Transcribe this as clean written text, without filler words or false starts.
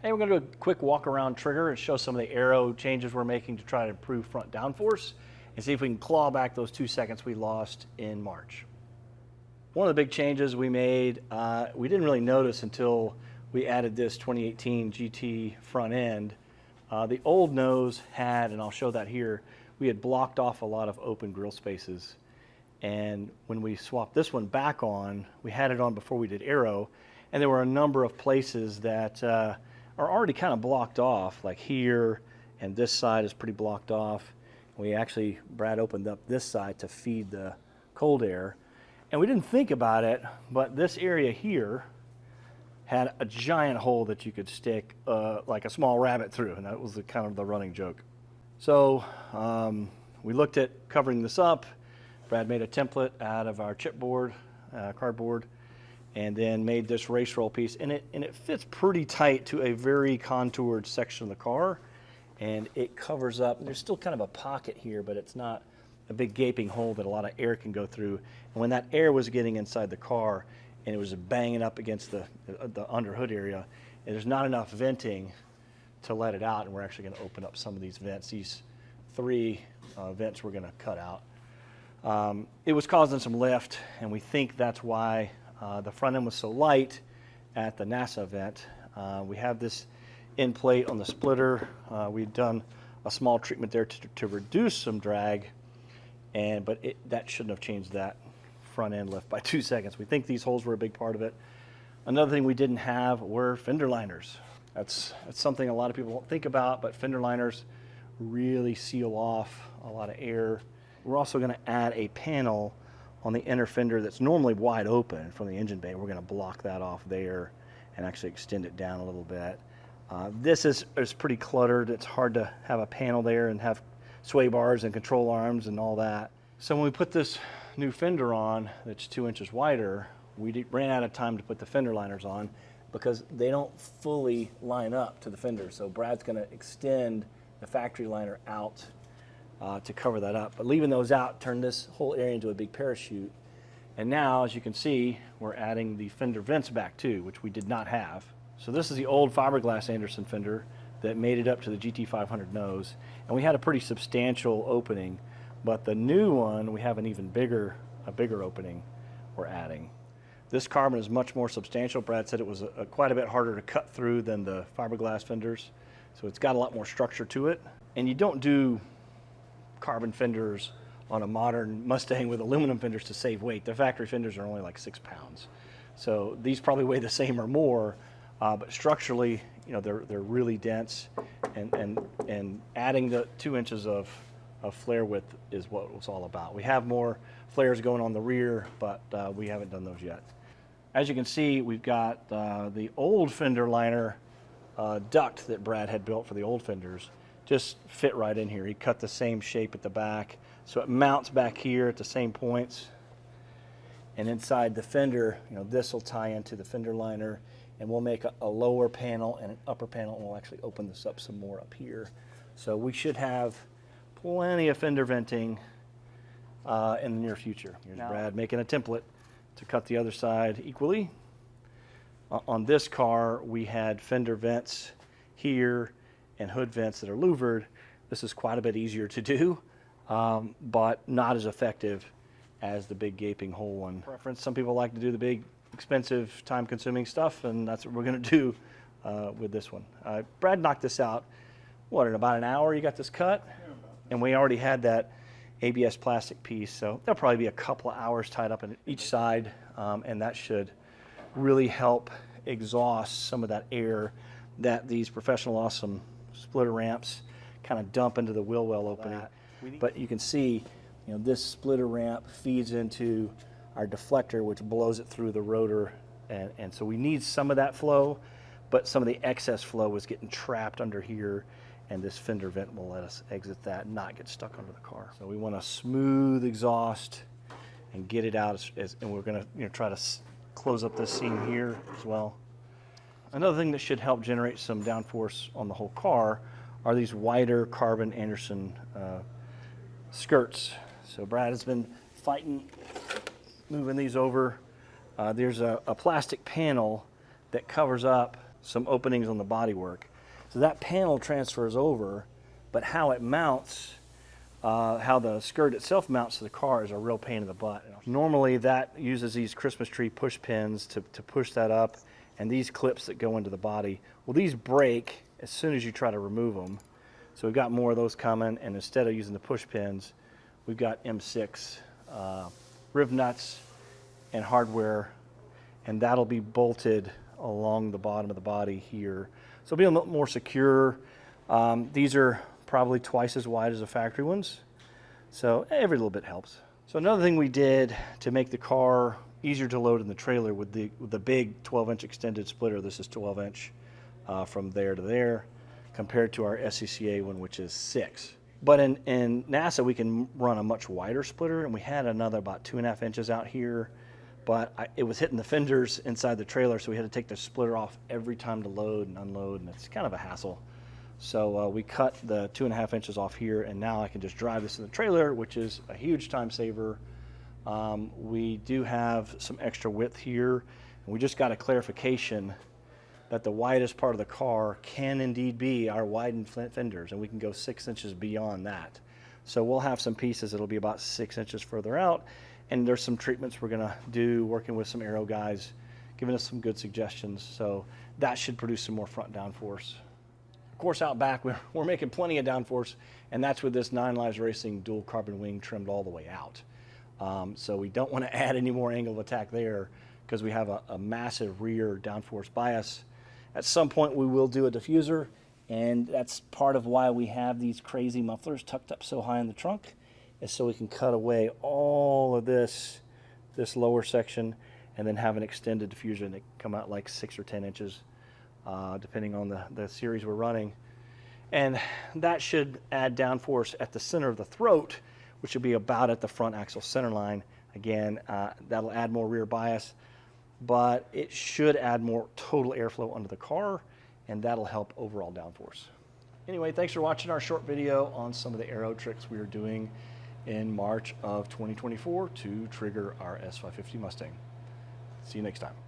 Hey, we're going to do a quick walk around trigger and show some of the Aero changes we're making to try to improve front downforce and see if we can claw back those 2 seconds we lost in March. One of the big changes we made, we didn't really notice until we added this 2018 GT front end. The old nose had, and I'll show that here, we had blocked off a lot of open grill spaces. And when we swapped this one back on, we had it on before we did Aero, and there were a number of places that are already kind of blocked off, like here, and this side is pretty blocked off. We actually, Brad opened up this side to feed the cold air, and we didn't think about it, but this area here had a giant hole that you could stick like a small rabbit through, and that was the kind of the running joke. So we looked at covering this up. Brad made a template out of our chipboard, cardboard, and then made this race roll piece, and it fits pretty tight to a very contoured section of the car, and it covers up. There's still kind of a pocket here, but it's not a big gaping hole that a lot of air can go through. And when that air was getting inside the car and it was banging up against the under hood area, and there's not enough venting to let it out, and we're actually going to open up some of these vents. These 3 vents we're going to cut out. It was causing some lift, and we think that's why the front end was so light at the NASA vent. We have this end plate on the splitter. We've done a small treatment there to reduce some drag, but that shouldn't have changed that front end lift by 2 seconds. We think these holes were a big part of it. Another thing we didn't have were fender liners. That's something a lot of people don't think about, but fender liners really seal off a lot of air. We're also going to add a panel on the inner fender that's normally wide open from the engine bay. We're going to block that off there and actually extend it down a little bit. This is pretty cluttered. It's hard to have a panel there and have sway bars and control arms and all that. So when we put this new fender on that's 2 inches wider, we ran out of time to put the fender liners on because they don't fully line up to the fender. So Brad's going to extend the factory liner out to cover that up. But leaving those out turned this whole area into a big parachute. And now, as you can see, we're adding the fender vents back too, which we did not have. So this is the old fiberglass Anderson fender that made it up to the GT500 nose. And we had a pretty substantial opening, but the new one, we have an even bigger opening we're adding. This carbon is much more substantial. Brad said it was quite a bit harder to cut through than the fiberglass fenders. So it's got a lot more structure to it. And you don't do carbon fenders on a modern Mustang with aluminum fenders to save weight. The factory fenders are only like 6 pounds. So these probably weigh the same or more, but structurally, you know, they're really dense, and adding the 2 inches of flare width is what it was all about. We have more flares going on the rear, but we haven't done those yet. As you can see, we've got the old fender liner duct that Brad had built for the old fenders just fit right in here. He cut the same shape at the back, so it mounts back here at the same points. And inside the fender, you know, this will tie into the fender liner, and we'll make a lower panel and an upper panel, and we'll actually open this up some more up here. So we should have plenty of fender venting in the near future. Here's Brad making a template to cut the other side equally. On this car, we had fender vents here and hood vents that are louvered. This is quite a bit easier to do, but not as effective as the big gaping hole one. Preference, some people like to do the big, expensive, time-consuming stuff, and that's what we're going to do with this one. Brad knocked this out, what, in about an hour you got this cut? And we already had that ABS plastic piece, so there'll probably be a couple of hours tied up in each side, and that should really help exhaust some of that air that these Professional Awesome splitter ramps kind of dump into the wheel well opening. But you can see, you know, this splitter ramp feeds into our deflector, which blows it through the rotor, and so we need some of that flow, but some of the excess flow was getting trapped under here, and this fender vent will let us exit that and not get stuck under the car. So we want a smooth exhaust and get it out, and we're going to, you know, try to close up this seam here as well. Another thing that should help generate some downforce on the whole car are these wider carbon Anderson skirts. So Brad has been fighting, moving these over. There's a plastic panel that covers up some openings on the bodywork. So that panel transfers over, but how it mounts, how the skirt itself mounts to the car is a real pain in the butt. Normally that uses these Christmas tree push pins to push that up, and these clips that go into the body. Well, these break as soon as you try to remove them. So we've got more of those coming, and instead of using the push pins, we've got M6 riv nuts and hardware, and that'll be bolted along the bottom of the body here. So it'll be a little more secure. These are probably twice as wide as the factory ones, so every little bit helps. So another thing we did to make the car easier to load in the trailer with the big 12-inch extended splitter, this is 12-inch from there to there, compared to our SCCA one, which is 6. But in NASA, we can run a much wider splitter, and we had another about 2.5 inches out here, but it was hitting the fenders inside the trailer, so we had to take the splitter off every time to load and unload, and it's kind of a hassle. So we cut the 2.5 inches off here, and now I can just drive this in the trailer, which is a huge time saver. We do have some extra width here, and we just got a clarification that the widest part of the car can indeed be our widened fenders, and we can go 6 inches beyond that. So we'll have some pieces that'll be about 6 inches further out, and there's some treatments we're gonna do working with some Aero guys, giving us some good suggestions. So that should produce some more front downforce. Of course, out back, we're making plenty of downforce, and that's with this 9 Lives Racing dual carbon wing trimmed all the way out. So we don't want to add any more angle of attack there because we have a massive rear downforce bias. At some point, we will do a diffuser, and that's part of why we have these crazy mufflers tucked up so high in the trunk, is so we can cut away all of this lower section and then have an extended diffuser that come out like 6 or 10 inches. Depending on the series we're running. And that should add downforce at the center of the throat, which should be about at the front axle center line. Again, that'll add more rear bias, but it should add more total airflow under the car, and that'll help overall downforce. Anyway, thanks for watching our short video on some of the Aero tricks we are doing in March of 2024 to trigger our S550 Mustang. See you next time.